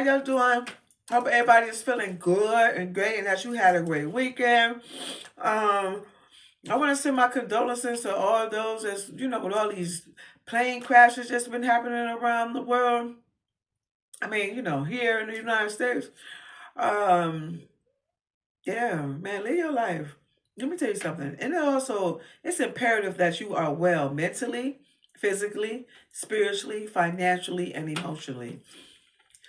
else doing? Hope everybody is feeling good and great and that you had a great weekend. I want to send my condolences to all those that's, with all these plane crashes that's been happening around the world. I mean, here in the United States. Um, yeah, man, live your life. Let me tell you something. And also, it's imperative that you are well mentally, physically, spiritually, financially, and emotionally,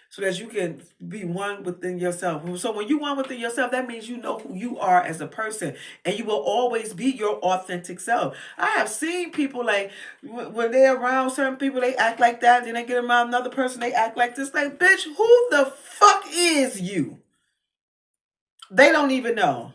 so that you can be one within yourself. So when you one within yourself, that means you know who you are as a person, and you will always be your authentic self. I have seen people like when they're around certain people, they act like that. Then they get around another person, they act like this. Like, bitch, who the fuck is you? They don't even know.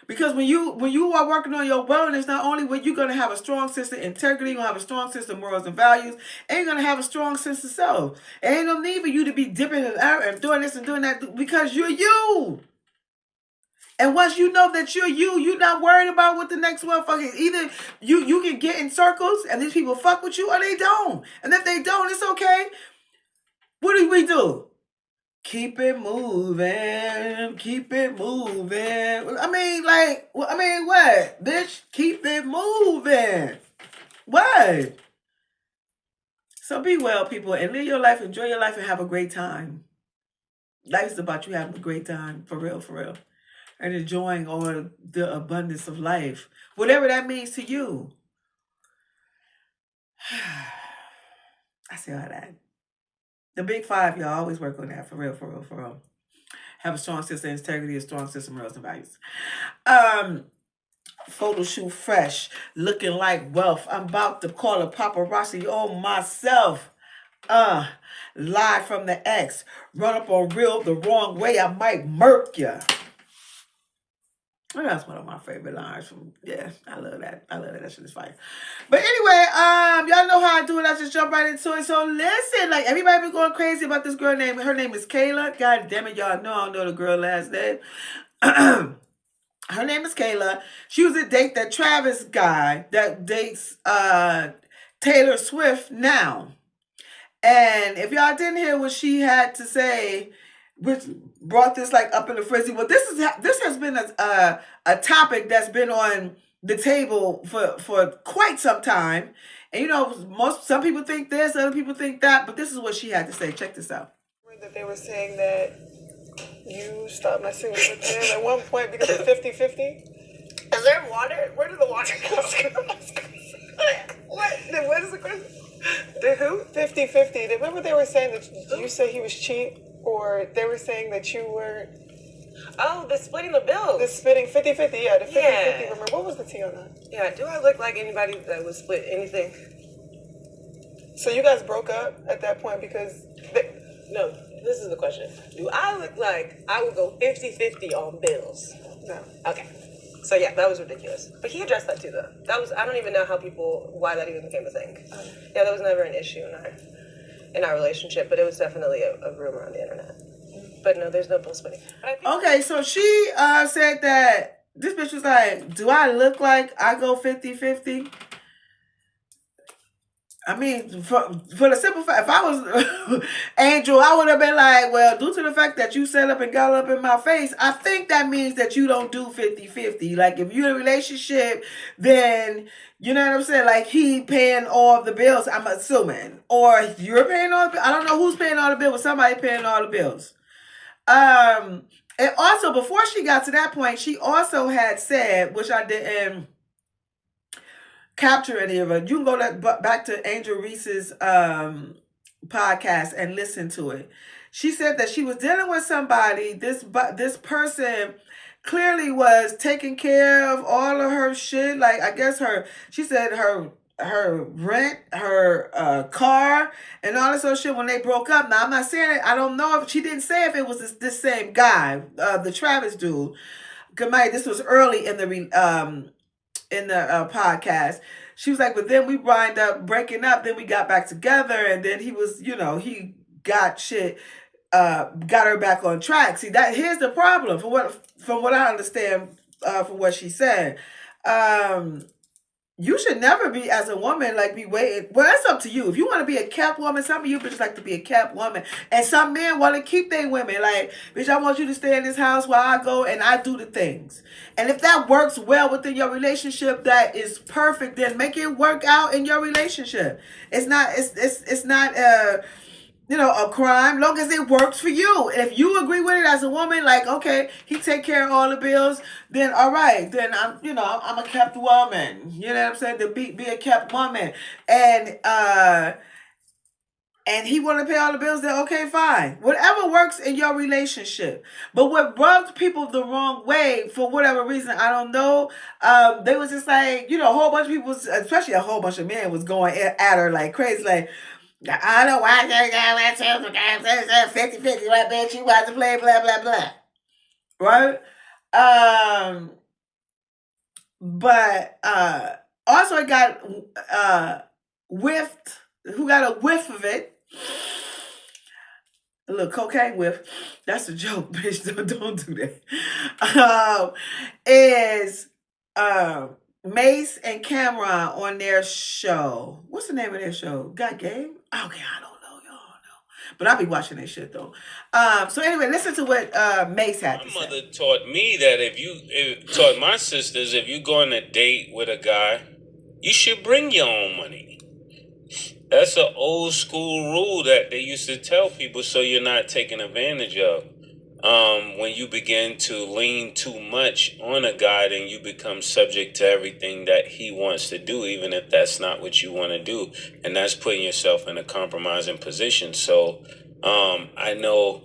Because when you are working on your wellness, not only will you gonna have a strong sense of integrity, you're gonna have a strong sense of morals and values, and you're gonna have a strong sense of self. And ain't no need for you to be dipping and doing this and doing that because you're you. And once you know that you're not worried about what the next motherfucker is. Either you can get in circles and these people fuck with you or they don't. And if they don't, it's okay. What do we do? Keep it moving, keep it moving. What? Bitch, keep it moving. What? So be well, people, and live your life, enjoy your life, and have a great time. Life is about you having a great time, for real, and enjoying all the abundance of life, whatever that means to you. I say all that. The big five, y'all always work on that, for real. Have a strong sense of integrity, a strong sense of morals and values. Photo shoot fresh, looking like wealth. I'm about to call a paparazzi on myself. Live from the X. Run up on real the wrong way, I might murk ya. Oh, that's one of my favorite lines from, yeah, I love that. That shit is fire. But anyway, y'all know how I do it. I just jump right into it. So listen, like, everybody been going crazy about this girl name. Her name is Kayla. God damn it, y'all know I don't know the girl last name. Her name is Kayla. She was a date that Travis guy that dates Taylor Swift now. And if y'all didn't hear what she had to say, which brought this like up in the frenzy, well, this has been a topic that's been on the table for quite some time. And some people think this, other people think that, but this is what she had to say. Check this out. That they were saying that you stopped messing with him at one point because of 50-50. Is there water? Where did the water come from? What is the question? The who? 50-50. Remember they were saying that you said he was cheap, or they were saying that you were... Oh, the splitting the bills. The splitting 50-50, yeah. The 50-50. Remember, what was the tea on that? Yeah, do I look like anybody that would split anything? So you guys broke up at that point because... No, this is the question. Do I look like I would go 50-50 on bills? No. Okay. So yeah, that was ridiculous. But he addressed that too, though. I don't even know why that even became a thing. Yeah, that was never an issue in our relationship, but it was definitely a rumor on the internet. But no, there's no bill splitting. Okay, so she said that this bitch was like, do I look like I go 50-50? I mean, for the simple fact, if I was Angel, I would have been like, well, due to the fact that you set up and got up in my face, I think that means that you don't do 50-50. Like, if you're in a relationship, then, you know what I'm saying? Like, he paying all the bills, I'm assuming. Or you're paying all the bills. I don't know who's paying all the bills, but somebody paying all the bills. And also, before she got to that point, she also had said, which I didn't capture any of it. You can go back to Angel Reese's podcast and listen to it. She said that she was dealing with somebody. This person clearly was taking care of all of her shit. Like, I guess she said her rent, her car, and all this other shit when they broke up. Now, I'm not saying it. I don't know if she didn't say if it was this same guy, the Travis dude. This was early in the podcast. She was like, but then we wind up breaking up. Then we got back together, and then he was, he got her back on track. See, here's the problem from what I understand from what she said. you should never be, as a woman, like be waiting. Well, that's up to you. If you want to be a kept woman, some of you bitches like to be a kept woman, and some men want to keep their women. Like, bitch, I want you to stay in this house while I go and I do the things. And if that works well within your relationship, that is perfect. Then make it work out in your relationship. It's not. It's not. A crime, long as it works for you. If you agree with it as a woman, like, okay, he take care of all the bills, then all right, then I'm a kept woman. You know what I'm saying? To be a kept woman. And he want to pay all the bills, then okay, fine. Whatever works in your relationship. But what rubbed people the wrong way, for whatever reason, I don't know. They was just like, a whole bunch of people, especially a whole bunch of men, was going at her like crazy, like, I don't know why they got 50-50, right, bitch? You want to play, blah, blah, blah. Right? But also I got whiffed, who got a whiff of it. A little cocaine whiff. That's a joke, bitch. Don't do that. Is Mase and Cameron on their show. What's the name of their show? Got Game? Okay, I don't know, y'all know. But I'll be watching that shit though. So anyway, listen to what Mase had to say. My mother taught me that taught my sisters, if you go on a date with a guy, you should bring your own money. That's an old school rule that they used to tell people, so you're not taken advantage of. When you begin to lean too much on a guy, then you become subject to everything that he wants to do, even if that's not what you want to do. And that's putting yourself in a compromising position. So I know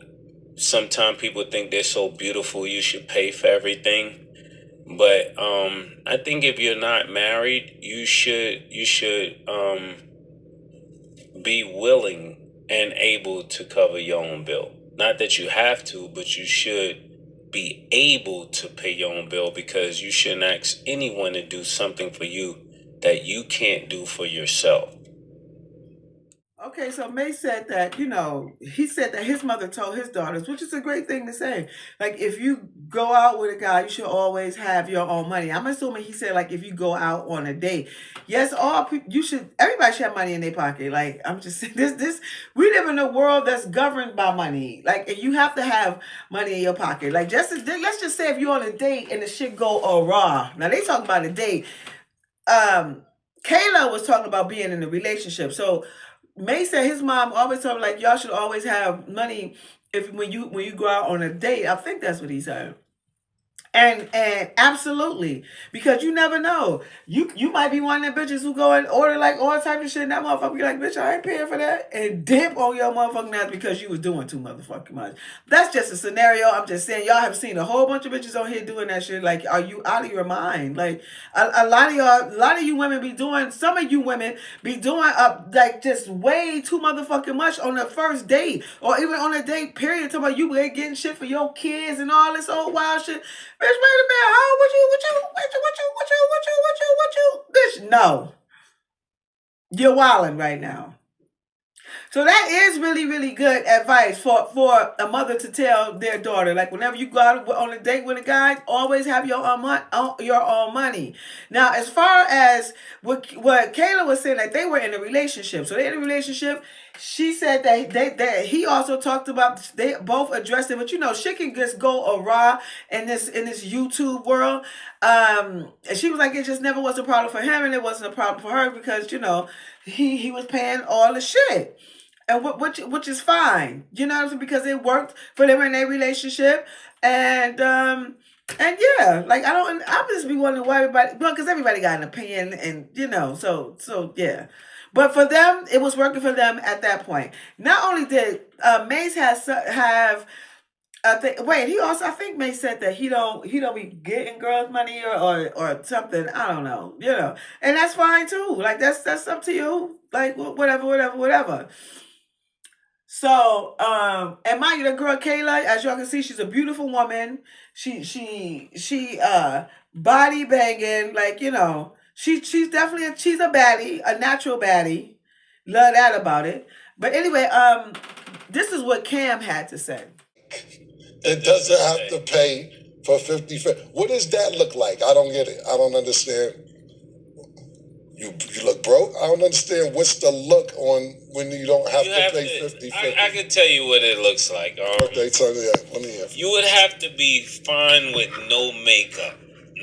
sometimes people think they're so beautiful, you should pay for everything. But I think if you're not married, you should be willing and able to cover your own bill. Not that you have to, but you should be able to pay your own bill, because you shouldn't ask anyone to do something for you that you can't do for yourself. Okay, so May said that, he said that his mother told his daughters, which is a great thing to say. Like, if you go out with a guy, you should always have your own money. I'm assuming he said, like, if you go out on a date. Yes, everybody should have money in their pocket. Like, I'm just saying, we live in a world that's governed by money. Like, you have to have money in your pocket. Like, let's just say if you're on a date and the shit go awry. Now, they talk about a date. Kayla was talking about being in a relationship. So, May said his mom always told him, like, y'all should always have money when you go out on a date. I think that's what he said. And absolutely, because you never know. You might be one of them bitches who go and order like all type of shit, and that motherfucker be like, bitch, I ain't paying for that, and dip on your motherfucking ass because you was doing too motherfucking much. That's just a scenario. I'm just saying, y'all have seen a whole bunch of bitches on here doing that shit. Like, are you out of your mind? Like, a lot of you women be doing. Some of you women be doing like just way too motherfucking much on the first date, or even on a date period. Talking about you getting shit for your kids and all this old wild shit. Bitch, wait a minute. How bitch, no. You're wilding right now. So that is really, really good advice for a mother to tell their daughter. Like, whenever you go out on a date with a guy, always have your own money. Now, as far as what Kayla was saying, that they were in a relationship. So they're in a relationship. She said that he also talked about, they both addressed it, but shit can just go awry in this YouTube world. And she was like, it just never was a problem for him, and it wasn't a problem for her because he was paying all the shit. And which is fine, you know what I'm saying? Because it worked for them in their relationship, and yeah, like I just be wondering why everybody, well, because everybody got an opinion, and so yeah. But for them, it was working for them at that point. Not only did Mase have I think May said that he don't be getting girls money or something. I don't know, and that's fine too. Like that's up to you. Like whatever. So, and mind you, the girl Kayla, as y'all can see, she's a beautiful woman. She body banging, like, she's definitely she's a baddie, a natural baddie. Love that about it. But anyway, this is what Cam had to say. It doesn't have to pay for 50. What does that look like? I don't get it. I don't understand. You look broke? I don't understand. What's the look on when you don't have You to have pay to. 50? I can tell you what it looks like. Okay, tell me that. Let me hear. You would have to be fine with no makeup.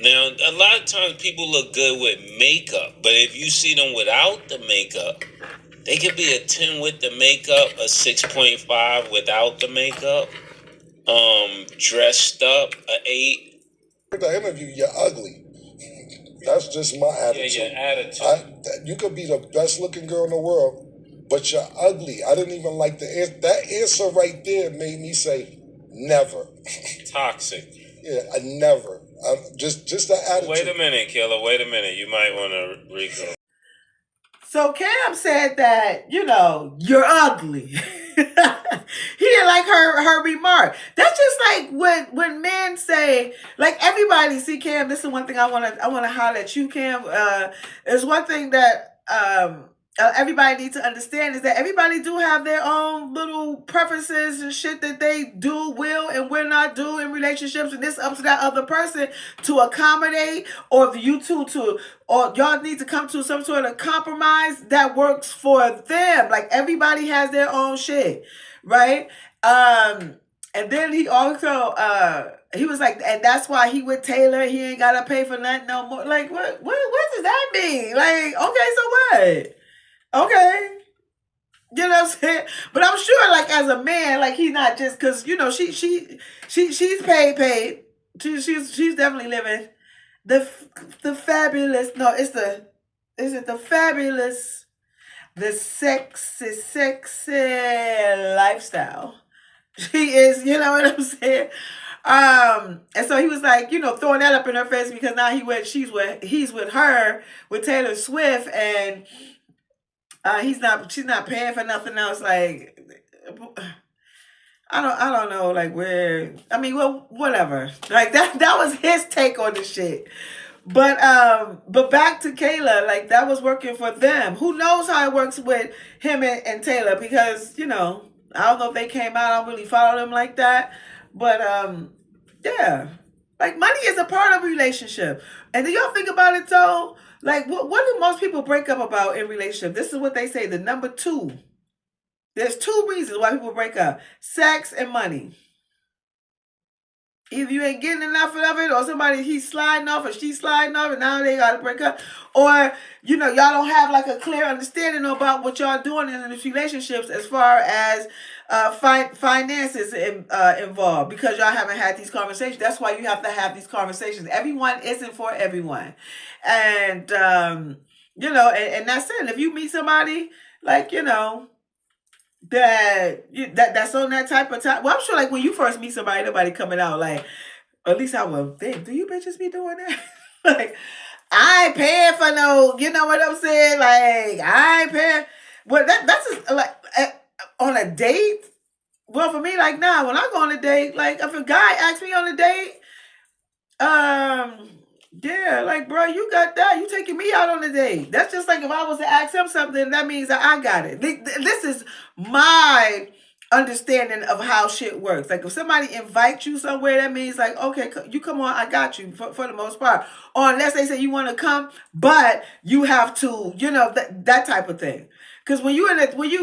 Now, a lot of times people look good with makeup, but if you see them without the makeup, they could be a 10 with the makeup, a 6.5 without the makeup, dressed up, a 8. The interview, you're ugly. That's just my attitude. Yeah, your attitude. You could be the best looking girl in the world, but you're ugly. I didn't even like the answer. That answer right there made me say, never. Toxic. Yeah, I never. Just the attitude. Wait a minute, Kayla. Wait a minute. You might want to recall. So Cam said that, you're ugly. He didn't like her remark. That's just like when men say, like, everybody, see, Cam, this is one thing I wanna holler at you, Cam. There's one thing that everybody needs to understand is that everybody do have their own little preferences and shit that they will and will not do in relationships, and it's up to that other person to accommodate, or if you two or y'all need to come to some sort of compromise that works for them. Like, everybody has their own shit, right? And then he also he was like, and that's why he with Taylor, he ain't gotta pay for nothing no more. Like, what does that mean? Like, okay, so what? Okay. You know what I'm saying? But I'm sure, like, as a man, like, he's not just, because, she's paid. She's definitely living the fabulous, no, is it the fabulous, the sexy lifestyle. She is, you know what I'm saying? And so he was like, throwing that up in her face, because now he's with her, with Taylor Swift, and she's not paying for nothing else. Like, I don't know, like, where, I mean, well, whatever. Like, that was his take on the shit. But back to Kayla, like, that was working for them. Who knows how it works with him and Taylor, because, I don't know if they came out, I don't really follow them like that. But yeah. Like, money is a part of a relationship. And do y'all think about it though? Like, what do most people break up about in relationship? This is what they say, the number 2. There's 2 reasons why people break up: sex and money. Either you ain't getting enough of it, or somebody, he's sliding off or she's sliding off, and now they gotta break up. Or, y'all don't have like a clear understanding about what y'all doing in these relationships as far as finances involved, because y'all haven't had these conversations. That's why you have to have these conversations. Everyone isn't for everyone. And, and that's it. If you meet somebody, like, that's on that type of time. Well, I'm sure, like, when you first meet somebody, nobody coming out like, at least I would think, do you bitches be doing that? Like, I ain't paying for no, you know what I'm saying? Like, I ain't paying. Well, that's just, like, on a date. Well, for me, like, nah, when I go on a date, like, if a guy asks me on a date, yeah, like, bro, you got that. You taking me out on a date. That's just like if I was to ask him something, that means that I got it. This is my understanding of how shit works. Like, if somebody invites you somewhere, that means, like, okay, you come on, I got you for the most part. Or unless they say you want to come, but you have to, that type of thing. Because when you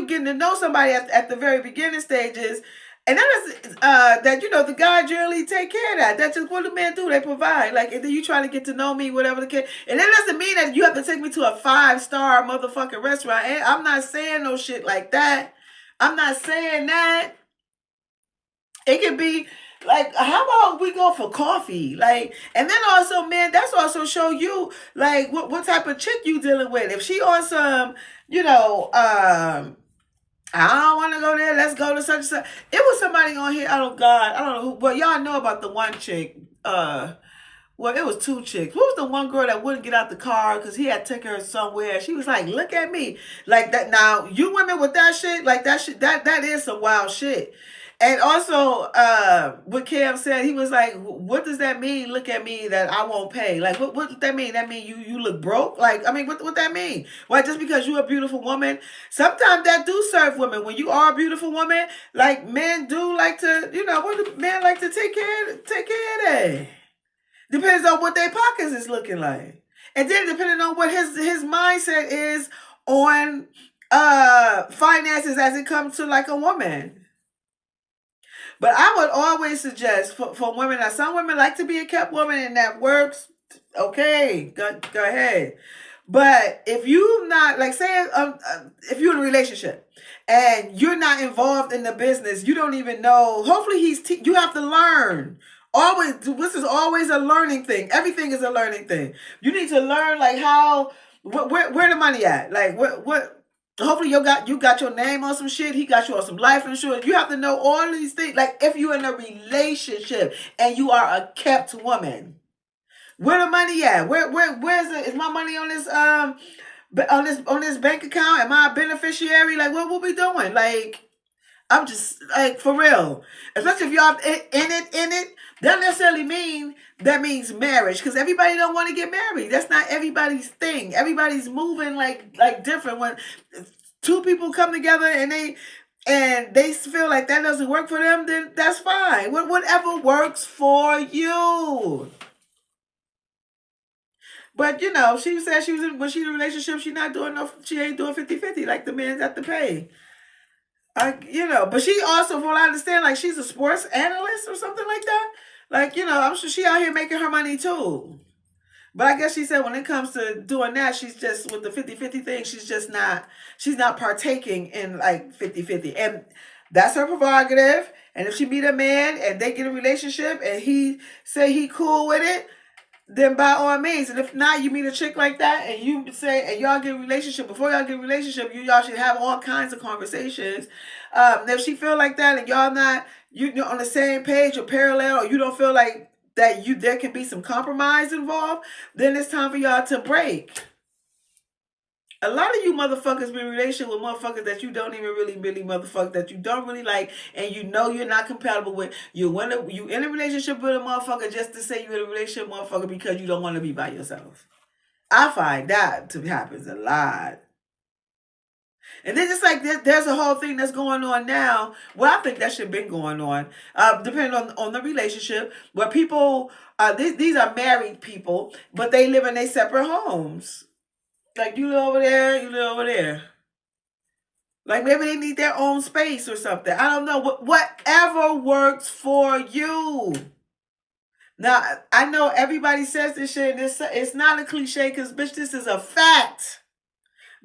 getting to know somebody at the very beginning stages, and that is that the guy generally take care of that. That's just what the men do. They provide. Like, and then you trying to get to know me, whatever the case. And that doesn't mean that you have to take me to a 5-star motherfucking restaurant. And I'm not saying no shit like that. I'm not saying that. It could be like, how about we go for coffee? Like, and then also, man, that's also show you, like, what type of chick you dealing with. If she on some, I don't want to go there. Let's go to such and such. It was somebody on here. Oh God, I don't know who. Well, y'all know about the one chick. Well, it was 2 chicks. Who was the one girl that wouldn't get out the car because he had to take her somewhere? She was like, "Look at me," like that. Now, you women with that shit, like that shit, that is some wild shit. And also, what Cam said, he was like, "What does that mean? Look at me, that I won't pay." Like, what does that mean? That mean you look broke? Like, I mean, what that mean? Why, just because you're a beautiful woman? Sometimes that do serve women. When you are a beautiful woman, like, men do like to, what do men like to take care of that? Depends on what their pockets is looking like. And then depending on what his mindset is on finances as it comes to like a woman. But I would always suggest for women, that some women like to be a kept woman and that works. Okay, go ahead. But if you not like, say, if you're in a relationship and you're not involved in the business, you don't even know. Hopefully, you have to learn. Always, this is always a learning thing. Everything is a learning thing. You need to learn like how where the money at. Like what. Hopefully you got your name on some shit. He got you on some life insurance. You have to know all these things. Like if you're in a relationship and you are a kept woman, where the money at? Where's it? Is my money on this on this bank account? Am I a beneficiary? Like what we doing? Like I'm just like for real. Especially if y'all in it, doesn't necessarily mean that means marriage. Because everybody don't want to get married. That's not everybody's thing. Everybody's moving like different. When two people come together and they feel like that doesn't work for them, then that's fine. Whatever works for you. But you know, she said when she's in a relationship, she ain't doing 50-50 like the man's have to pay. But she also, from what I understand, like she's a sports analyst or something like that. Like, I'm sure she out here making her money too. But I guess she said when it comes to doing that, she's just with the 50-50 thing, she's not partaking in like 50-50. And that's her prerogative. And if she meet a man and they get a relationship and he say he cool with it, then by all means. And if not, you meet a chick like that and you say, and y'all get a relationship, before y'all get a relationship, y'all should have all kinds of conversations. If she feel like that and y'all not you're on the same page or parallel, or you don't feel like that there can be some compromise involved, then it's time for y'all to break. A lot of you motherfuckers be in relationship with motherfuckers that you don't even really motherfucker, that you don't really like, and you're not compatible with. You in a relationship with a motherfucker just to say you're in a relationship with a motherfucker because you don't want to be by yourself. I find that to happen a lot. And then it's like there's a whole thing that's going on now. Well, I think that should have been going on, depending on the relationship, where people, these are married people, but they live in their separate homes. Like you live over there, you live over there. Like maybe they need their own space or something. I don't know. Whatever works for you. Now, I know everybody says this shit. It's not a cliche because, bitch, this is a fact.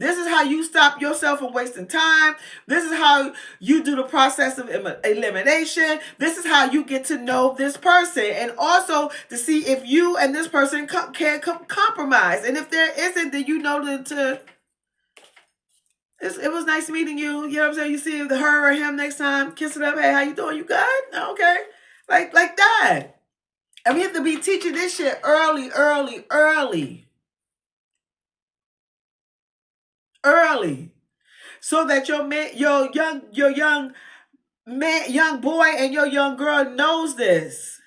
This is how you stop yourself from wasting time. This is how you do the process of elimination. This is how you get to know this person. And also to see if you and this person can compromise. And if there isn't, then you know it was nice meeting you. You know what I'm saying? You see her or him next time, kiss it up. Hey, how you doing? You good? Okay. Like that. And we have to be teaching this shit early. So that your young boy and your young girl knows this.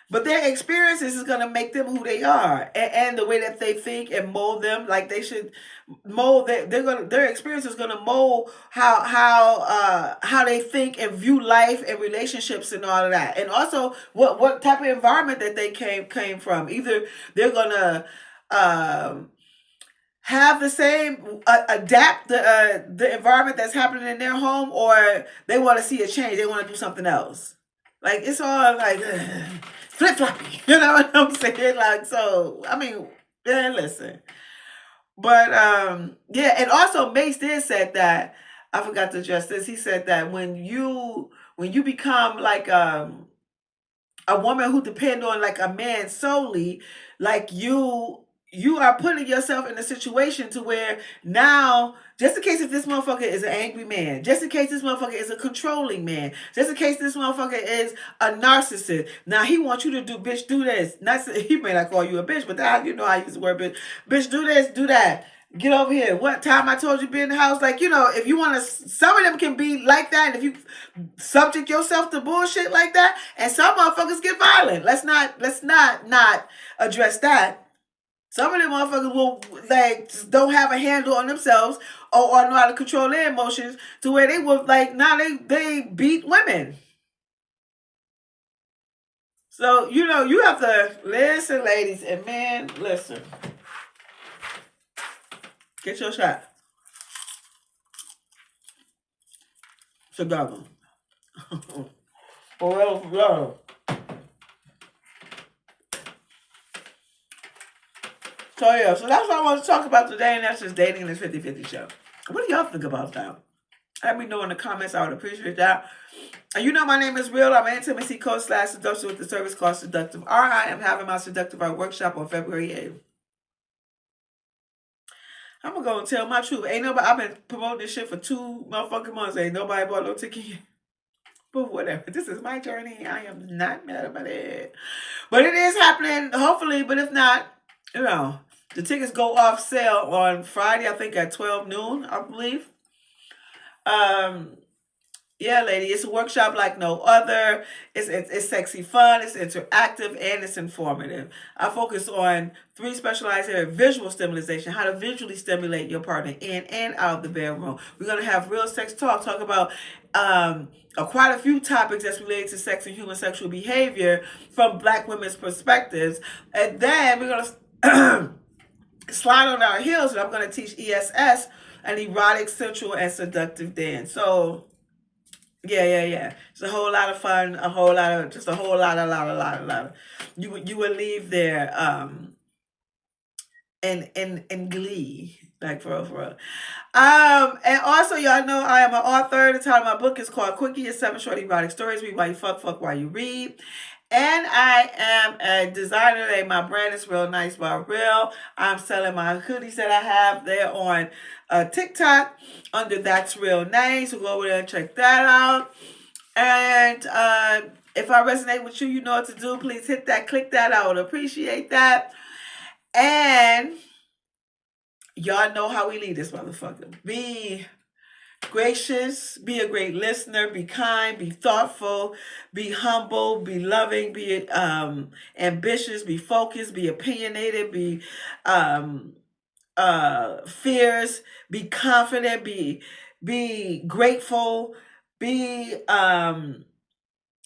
But their experiences is gonna make them who they are, and the way that they think and mold them like they should mold. Their experience is gonna mold how they think and view life and relationships and all of that, and also what type of environment that they came from. Either they're gonna have the same adapt the environment that's happening in their home, or they want to see a change. They want to do something else. Like it's all like flip floppy. You know what I'm saying? Like so. I mean, listen. But yeah, and also Mase did said that, I forgot to address this. He said that when you become like a woman who depend on like a man solely, like you are putting yourself in a situation to where now, just in case if this motherfucker is an angry man, just in case this motherfucker is a controlling man, just in case this motherfucker is a narcissist, now he wants you to do this. He may not call you a bitch, but that, I use the word bitch. Bitch, do this, do that. Get over here. What time I told you be in the house? Like, if you want to, some of them can be like that. And if you subject yourself to bullshit like that, and some motherfuckers get violent. Let's not address that. Some of them motherfuckers will just don't have a handle on themselves or know how to control their emotions to where they will now they beat women. So, you have to listen, ladies, and men, listen. Get your shot. Together. Well. So yeah, so that's what I want to talk about today, and that's just dating this 50-50 show. What do y'all think about that? Let me know in the comments. I would appreciate that. And you know my name is Real. I'm an intimacy coach / seduction with the service called Seductive ArT. I am having my Seductive ArT workshop on February 8th. I'm gonna go and tell my truth. Ain't nobody. I've been promoting this shit for 2 motherfucking months. Ain't nobody bought no ticket yet. But whatever. This is my journey. I am not mad about it. But it is happening, hopefully. But if not, you know, the tickets go off sale on Friday, I think at 12 noon, I believe. Yeah, lady, it's a workshop like no other. It's sexy fun, it's interactive, and it's informative. I focus on 3 specialized areas: visual stimulation, how to visually stimulate your partner in and out of the bedroom. We're going to have real sex talk about quite a few topics that's related to sex and human sexual behavior from Black women's perspectives. And then we're going to slide on our heels, and I'm going to teach ESS, an erotic, sensual, and seductive dance. So yeah. It's a whole lot of fun, a whole lot of. You would leave there in glee, like for real. And also y'all know I am an author. The title of my book is called Quickie: Your 7 Short Erotic Stories. Read while you fuck while you read. And I am a designer. My brand is Real Nice by Real. I'm selling my hoodies that I have there on TikTok under That's Real Nice. So go over there and check that out. And if I resonate with you, you know what to do. Please hit that, click that. I would appreciate that. And y'all know how we lead this motherfucker. Be gracious, be a great listener, be kind, be thoughtful, be humble, be loving, be ambitious, be focused, be opinionated, be fierce, be confident, be grateful, be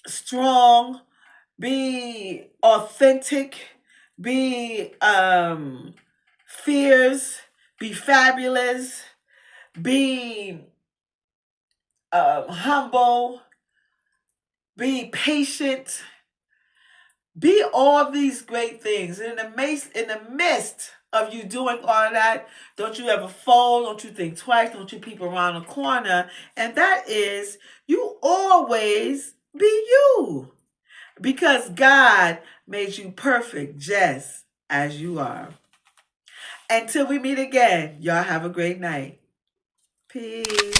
strong, be authentic, be fierce, be fabulous, be humble, be patient, be all these great things. And in the midst of you doing all that, don't you ever fold, don't you think twice, don't you peep around the corner. And that is, you always be you. Because God made you perfect just as you are. Until we meet again, y'all have a great night. Peace.